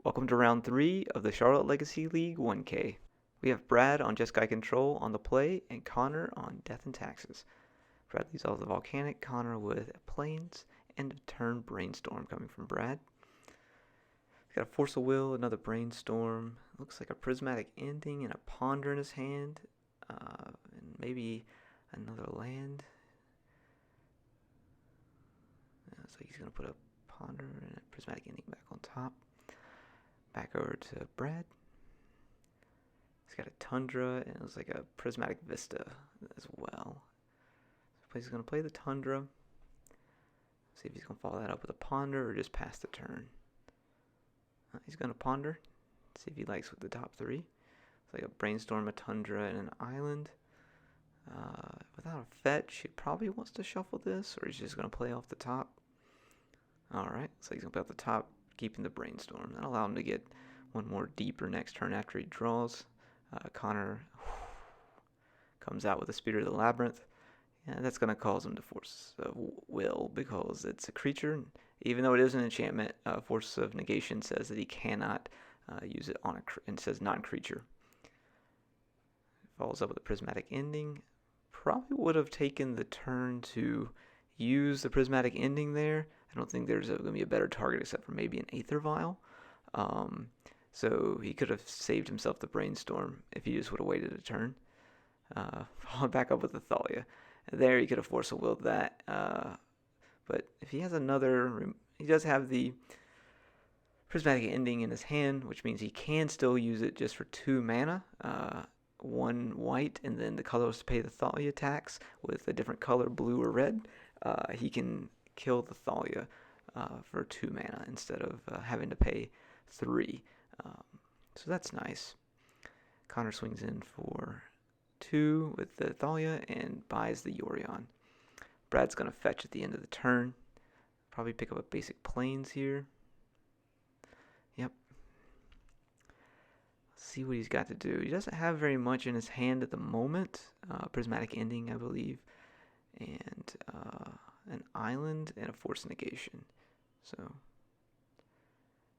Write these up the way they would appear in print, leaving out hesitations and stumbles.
Welcome to round 3 of the Charlotte Legacy League 1K. We have Brad on Jeskai Control on the play and Connor on Death and Taxes. Brad leads off the Volcanic, Connor with Plains, end of turn Brainstorm coming from Brad. He's got a Force of Will, another Brainstorm, looks like a Prismatic Ending and a Ponder in his hand, and maybe another land. So he's going to put a Ponder and a Prismatic Ending back on top. Back over to Brad. He's got a Tundra, and it looks like a Prismatic Vista as well. So he's going to play the Tundra. See if he's going to follow that up with a Ponder or just pass the turn. He's going to Ponder. See if he likes with the top 3. It's like a Brainstorm, a Tundra, and an Island. Without a fetch, he probably wants to shuffle this, or he's just going to play off the top. Alright, so he's going to play off the top, keeping the Brainstorm. That'll allow him to get one more deeper next turn after he draws. Connor comes out with a Speeder of the Labyrinth. And that's going to cause him to Force of Will because it's a creature. Even though it is an enchantment, Force of Negation says that he cannot use it on and says non-creature. Follows up with a Prismatic Ending. Probably would have taken the turn to use the Prismatic Ending there. I don't think there's going to be a better target except for maybe an Aether Vial. So he could have saved himself the Brainstorm if he just would have waited a turn. Followed back up with the Thalia. There he could have Force of Willed that. But if he has another, he does have the Prismatic Ending in his hand, which means he can still use it just for 2 mana. 1 white, and then the colors to pay the Thalia tax with a different color, blue or red. He can kill the Thalia for 2 mana instead of having to pay 3. So that's nice. Connor swings in for 2 with the Thalia and buys the Yorion. Brad's going to fetch at the end of the turn. Probably pick up a basic Plains here. Yep. Let's see what he's got to do. He doesn't have very much in his hand at the moment. Prismatic Ending, I believe. And an Island and a Force Negation. So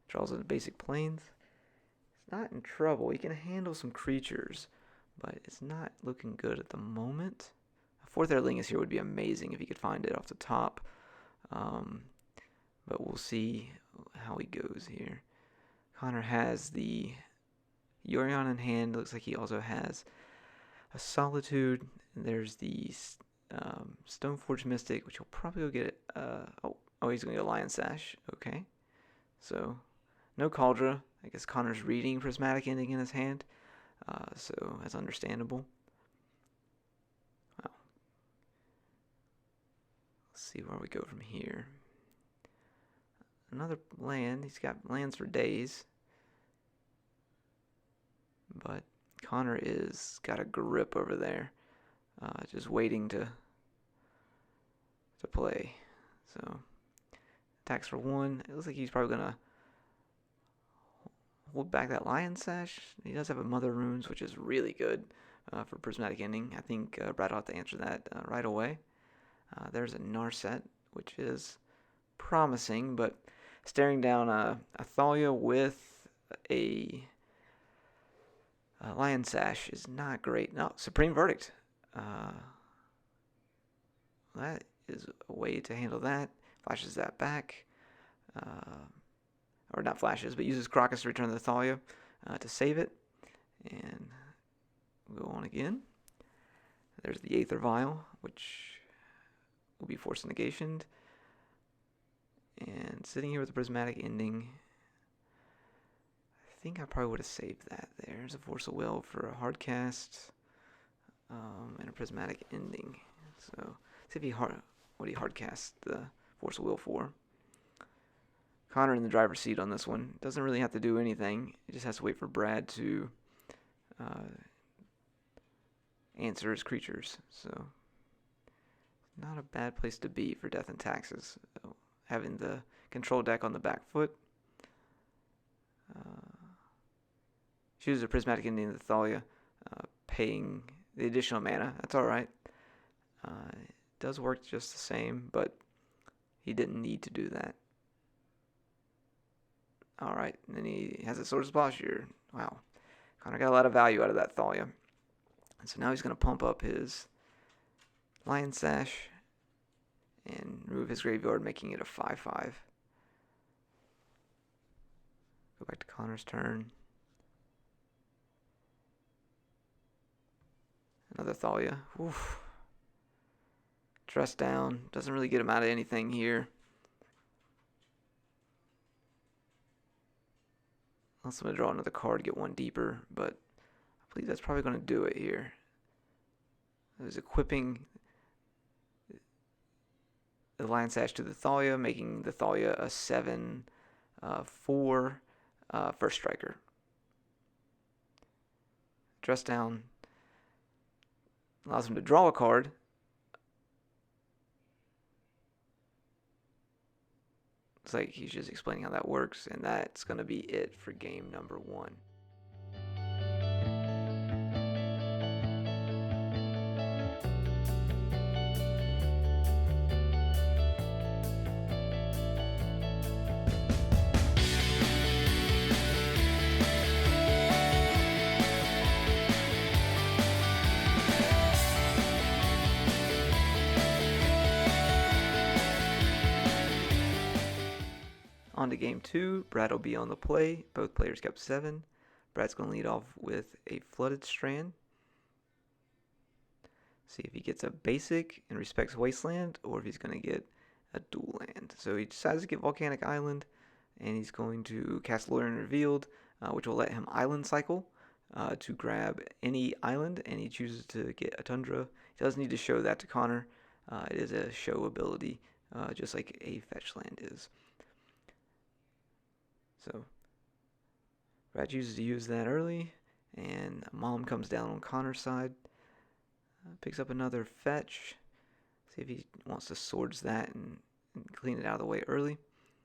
draws in the basic Plains. It's not in trouble. He can handle some creatures, but it's not looking good at the moment. A 4th Airlingus here would be amazing if he could find it off the top. But we'll see how he goes here. Connor has the Yorion in hand. Looks like he also has a Solitude. And there's the Stoneforge Mystic, which he'll probably go get. He's going to get a Lion Sash. Okay. So, no Cauldra. I guess Connor's reading Prismatic Ending in his hand. So, that's understandable. Wow. Let's see where we go from here. Another land. He's got lands for days. But Connor is got a grip over there. Just waiting to play. So, attacks for 1. It looks like he's probably going to hold back that Lion Sash. He does have a Mother Runes, which is really good for Prismatic Ending. I think Brad will have to answer that right away. There's a Narset, which is promising, but staring down a Thalia with a Lion Sash is not great. No, Supreme Verdict. That is a way to handle that. Flashes that back. Or not flashes, but uses Crocus to return the Thalia to save it. And we'll go on again. There's the Aether Vial, which will be Force Negationed. And sitting here with the Prismatic Ending, I think I probably would have saved that there. There's a Force of Will for a hard cast and a Prismatic Ending. So, see if he hard cast the Force of Will for. Connor in the driver's seat on this one. Doesn't really have to do anything. He just has to wait for Brad to answer his creatures. So, not a bad place to be for Death and Taxes. So, having the control deck on the back foot. Choose a Prismatic Ending of the Thalia, paying the additional mana. That's alright. It does work just the same, but he didn't need to do that. All right, and then he has a Swords of Posture. Wow, Connor got a lot of value out of that Thalia. And so now he's going to pump up his Lion Sash and remove his graveyard, making it a 5/5. Go back to Connor's turn. Another Thalia. Oof. Dress down. Doesn't really get him out of anything here. Unless I'm going to draw another card, get one deeper, but I believe that's probably going to do it here. There's equipping the Lion Sash to the Thalia, making the Thalia a 7/4 first striker. Dress down allows him to draw a card. It's like he's just explaining how that works, and that's going to be it for game number 1. On to game 2. Brad will be on the play. Both players kept 7. Brad's going to lead off with a Flooded Strand. See if he gets a basic and respects Wasteland, or if he's going to get a dual land. So he decides to get Volcanic Island, and he's going to cast Yorion Revealed, which will let him island cycle to grab any island, and he chooses to get a Tundra. He does need to show that to Connor. It is a show ability, just like a fetch land is. So Brad chooses to use that early, and Mom comes down on Connor's side. Picks up another fetch. See if he wants to swords that and clean it out of the way early.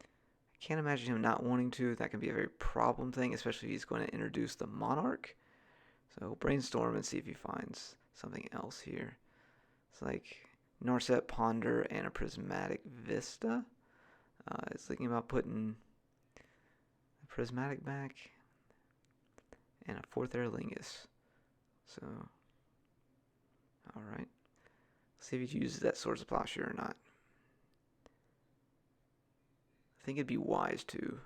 I can't imagine him not wanting to. That can be a very problem thing, especially if he's going to introduce the Monarch. So brainstorm and see if he finds something else here. It's like Narset Ponder and a Prismatic Vista. It's thinking about putting a Prismatic back and a 4th Aerlingus. So, alright. See if he uses that Swords of Plowshare or not. I think it'd be wise to.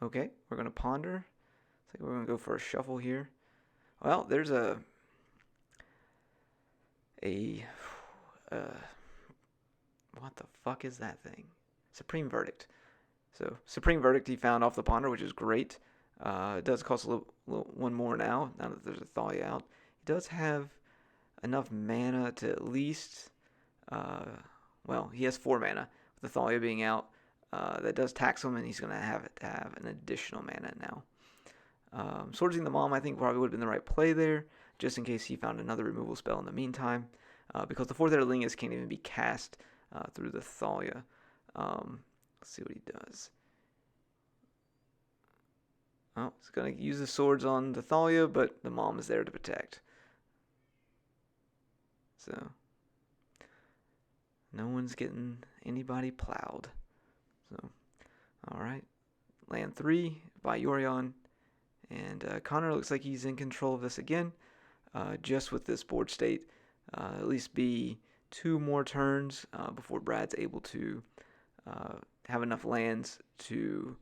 Okay, we're going to ponder. I think we're going to go for a shuffle here. Well, there's what the fuck is that thing? Supreme Verdict. So, Supreme Verdict he found off the ponder, which is great. It does cost a little one more now that there's a Thalia out. He does have enough mana to at least, well, he has 4 mana, with the Thalia being out. That does tax him, and he's going to have an additional mana now. Swordsing the Mom, I think, probably would have been the right play there, just in case he found another removal spell in the meantime, because the 4th Aerlingus can't even be cast through the Thalia. Let's see what he does. Oh, he's going to use the swords on the Thalia, but the Mom is there to protect. So, no one's getting anybody plowed. So, alright. Land 3 by Yorion. And Connor looks like he's in control of this again. Just with this board state. At least be 2 more turns before Brad's able to have enough lands to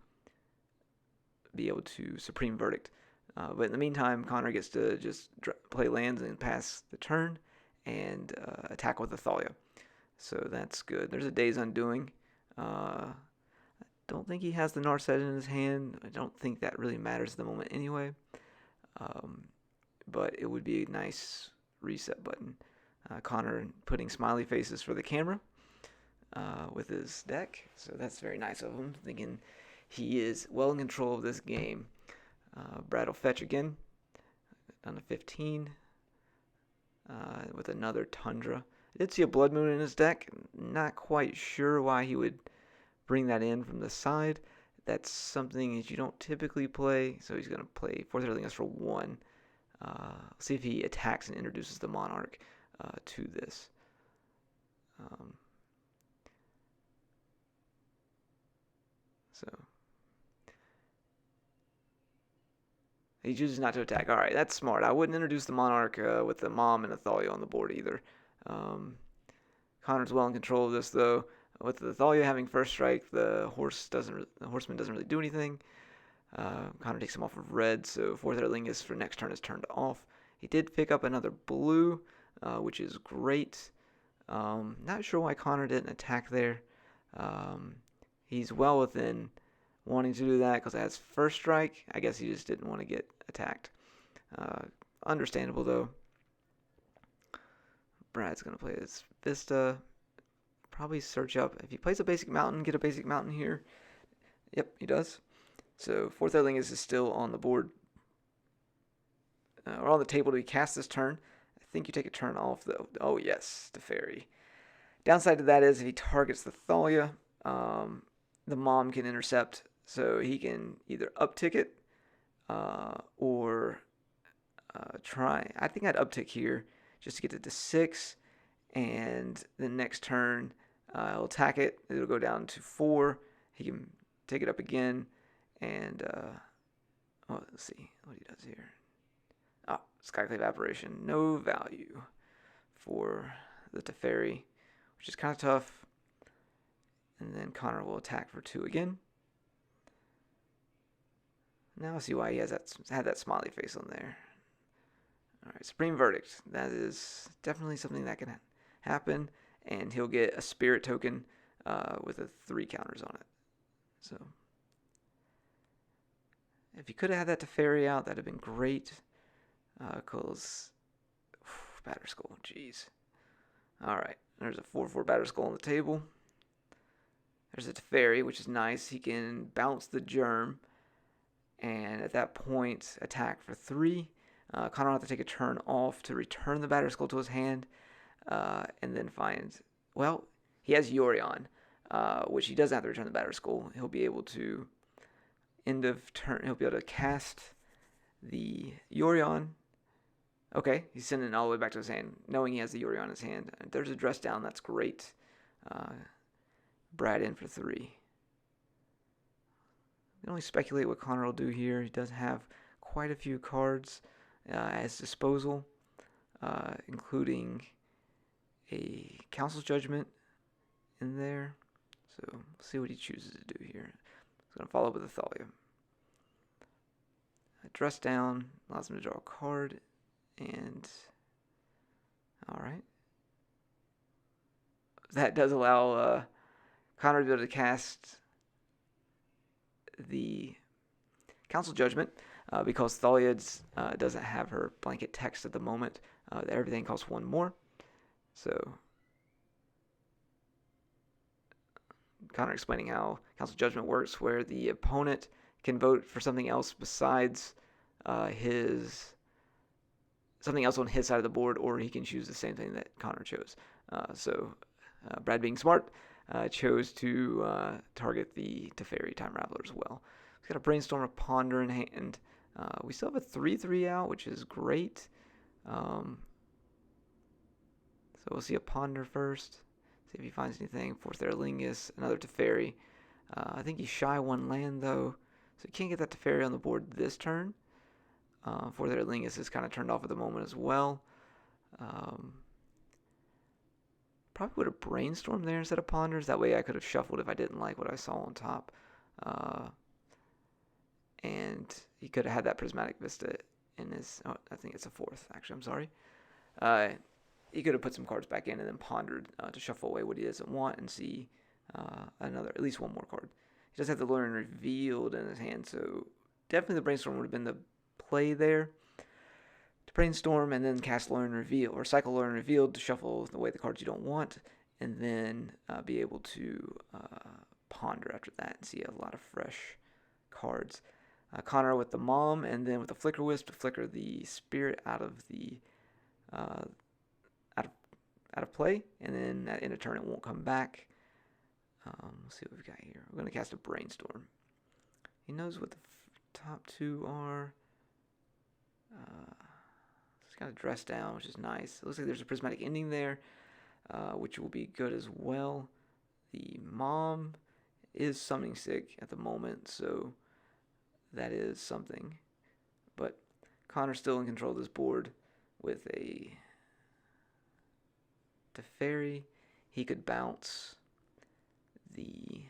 be able to Supreme Verdict. But in the meantime, Connor gets to just play lands and pass the turn and attack with the Thalia. So that's good. There's a Day's Undoing. I don't think he has the Narset in his hand. I don't think that really matters at the moment anyway. But it would be a nice reset button. Connor putting smiley faces for the camera with his deck. So that's very nice of him, thinking he is well in control of this game. Brad will fetch again, down to 15, with another Tundra. I did see a Blood Moon in his deck. Not quite sure why he would bring that in from the side. That's something that you don't typically play, so he's going to play 4th Aerlingus for 1. See if he attacks and introduces the Monarch to this. So he chooses not to attack. All right, that's smart. I wouldn't introduce the Monarch with the Mom and a Thalia on the board either. Connor's well in control of this though. With the Thalia having first strike, the horseman doesn't really do anything. Connor takes him off of red, so Fourth Erlingus for next turn is turned off. He did pick up another blue, which is great. Not sure why Connor didn't attack there. He's well within wanting to do that because it has first strike. I guess he just didn't want to get attacked. Understandable though. Brad's going to play his Vista. Probably search up. If he plays a basic mountain, get a basic mountain here. Yep, he does. So Fourth Erlingus is still on the board. Or on the table to be cast this turn. I think you take a turn off though. Oh yes, Teferi. Downside to that is if he targets the Thalia, the Mom can intercept. So he can either uptick it or try. I think I'd uptick here just to get it to 6. And the next turn, he'll attack it. It'll go down to 4. He can take it up again. And, let's see what he does here. Skyclave Apparition. No value for the Teferi, which is kind of tough. And then Connor will attack for 2 again. Now I see why he had that smiley face on there. All right, Supreme Verdict. That is definitely something that can happen, and he'll get a spirit token with 3 counters on it. So if he could have had that Teferi out, that'd have been great. Because Batterskull, jeez. All right, there's a 4/4 Batterskull on the table. There's a Teferi, which is nice. He can bounce the Germ, and at that point, attack for 3. Connor will have to take a turn off to return the Batterskull to his hand, and then find. Well, he has Yorion, which he doesn't have to return the Batterskull. He'll be able to end of turn. He'll be able to cast the Yorion. Okay, he's sending it all the way back to his hand, knowing he has the Yorion in his hand. There's a dress down. That's great. Brad in for 3. We can only speculate what Connor will do here. He does have quite a few cards at his disposal, including a Council's Judgment in there. So we'll see what he chooses to do here. He's going to follow up with a Thalia. Dress down allows him to draw a card, and all right, that does allow Connor to be able to cast the Council Judgment because Thalia doesn't have her blanket text at the moment. Everything costs 1 more, so Connor explaining how Council Judgment works, where the opponent can vote for something else besides something else on his side of the board, or he can choose the same thing that Connor chose. So Brad, being smart, chose to target the Teferi Time Raveler as well. He's got a Brainstorm, a Ponder in hand. We still have a 3/3 out, which is great. So we'll see a Ponder first. See if he finds anything. Fourth Erlingus, another Teferi. I think he's shy 1 land though, so he can't get that Teferi on the board this turn. Fourth Erlingus is kind of turned off at the moment as well. Probably would have Brainstormed there instead of Ponders. That way I could have shuffled if I didn't like what I saw on top. And he could have had that Prismatic Vista in his. Oh, I think it's a 4th. Actually, I'm sorry. He could have put some cards back in and then pondered to shuffle away what he doesn't want and see at least 1 more card. He does have the Learn Revealed in his hand, so definitely the Brainstorm would have been the play there. To Brainstorm and then cast Learn Reveal, or cycle Learn Revealed to shuffle away the cards you don't want, and then be able to ponder after that and see a lot of fresh cards. Connor with the Mom, and then with the Flicker Wisp to flicker the Spirit out of the out of play, and then in a turn it won't come back. Let's see what we've got here. We're going to cast a Brainstorm. He knows what the top 2 are. It's got a Dress Down, which is nice. It looks like there's a Prismatic Ending there, which will be good as well. The Mom is summoning sick at the moment, so that is something. But Connor's still in control of this board with a Teferi. He could bounce the...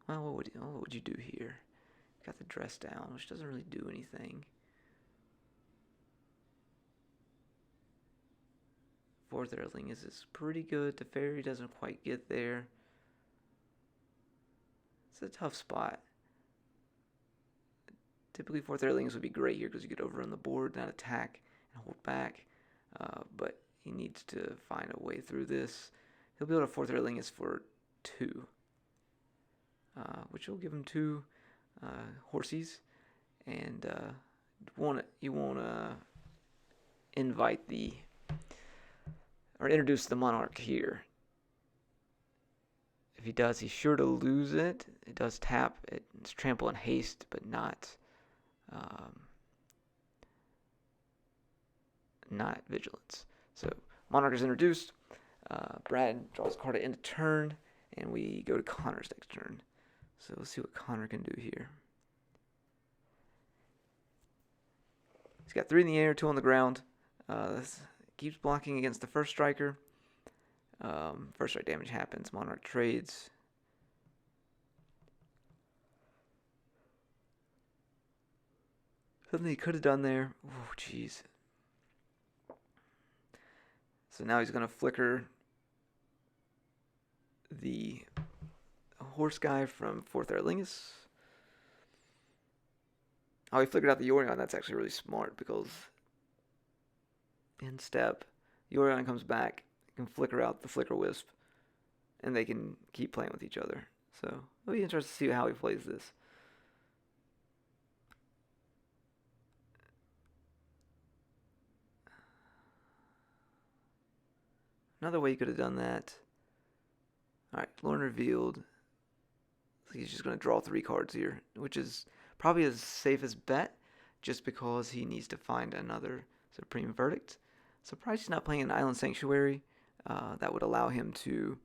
Well, what would you do here? Got the dress down, which doesn't really do anything. Fourth Earthling is pretty good. Teferi doesn't quite get there. It's a tough spot. Typically, Fourth Earthlings would be great here because you could overrun the board, not attack and hold back. But he needs to find a way through this. He'll be able to Fourth Earthling for 2, which will give him 2 horsies, and you won't invite the or introduce the monarch here. If he does, he's sure to lose it. It does tap. It's trample and haste, but not vigilance. So monarch is introduced. Brad draws a card at end of turn, and we go to Connor's next turn. So let's see what Connor can do here. He's got 3 in the air, 2 on the ground. Keeps blocking against the first striker. First strike damage happens. Monarch trades. Something he could have done there. Oh, jeez. So now he's going to flicker the horse guy from Fourth Earthlingus. Oh, he flickered out the Yorion. That's actually really smart because in step, Yorion comes back, can flicker out the Flicker Wisp, and they can keep playing with each other. So it'll be interesting to see how he plays this. Another way you could have done that. Alright, Lorne revealed. He's just going to draw 3 cards here, which is probably his safest bet, just because he needs to find another Supreme Verdict. Surprised he's not playing an Island Sanctuary. That would allow him to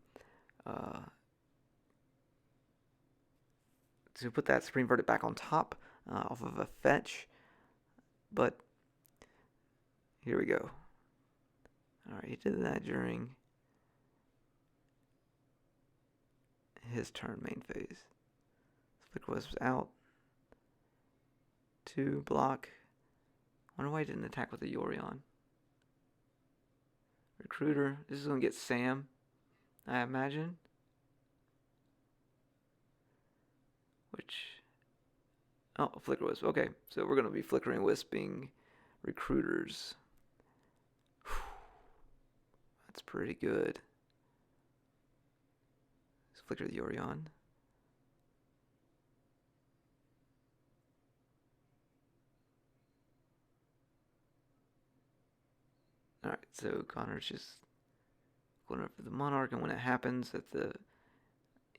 put that Supreme Verdict back on top off of a fetch. But here we go. Alright, he did that during his turn main phase. Flicker was out. 2 block. Wonder why he didn't attack with the Yorion. Recruiter. This is going to get Sam, I imagine. Oh, Flicker Wisp. Okay, so we're going to be Flickering Wisping Recruiters. Whew. That's pretty good. Let's flicker the Yorion. Alright, so Connor's just going up for the Monarch, and when it happens at the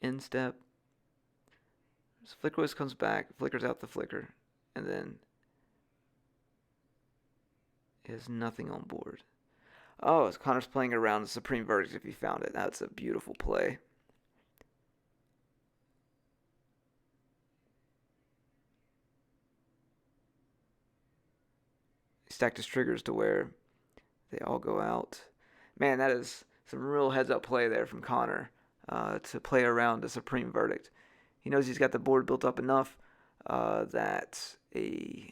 end step, Flicker Wisp comes back, flickers out the flicker, and then is nothing on board. Oh, so Connor's playing around the Supreme Verdict if he found it. That's a beautiful play. He stacked his triggers to where they all go out. Man, that is some real heads-up play there from Connor to play around the Supreme Verdict. He knows he's got the board built up enough that a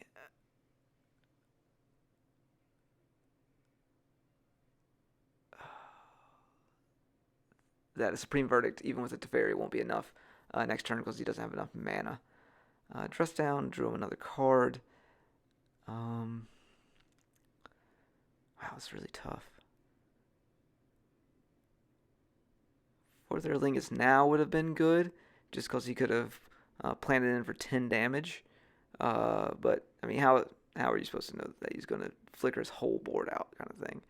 Supreme Verdict, even with a Teferi, won't be enough next turn because he doesn't have enough mana. Dress down, drew him another card. Wow, it's really tough. Fourth Earthlingus now would have been good, just because he could have planted in for 10 damage. But, I mean, how are you supposed to know that he's going to flicker his whole board out, kind of thing?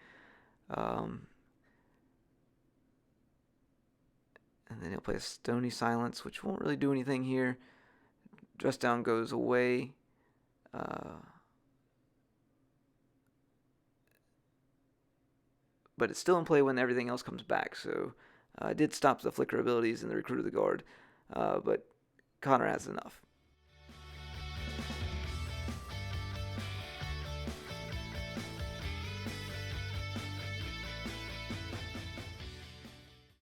And then he'll play a Stony Silence, which won't really do anything here. Dress down goes away. But it's still in play when everything else comes back, so Did stop the flicker abilities and the Recruit of the Guard, but Connor has enough.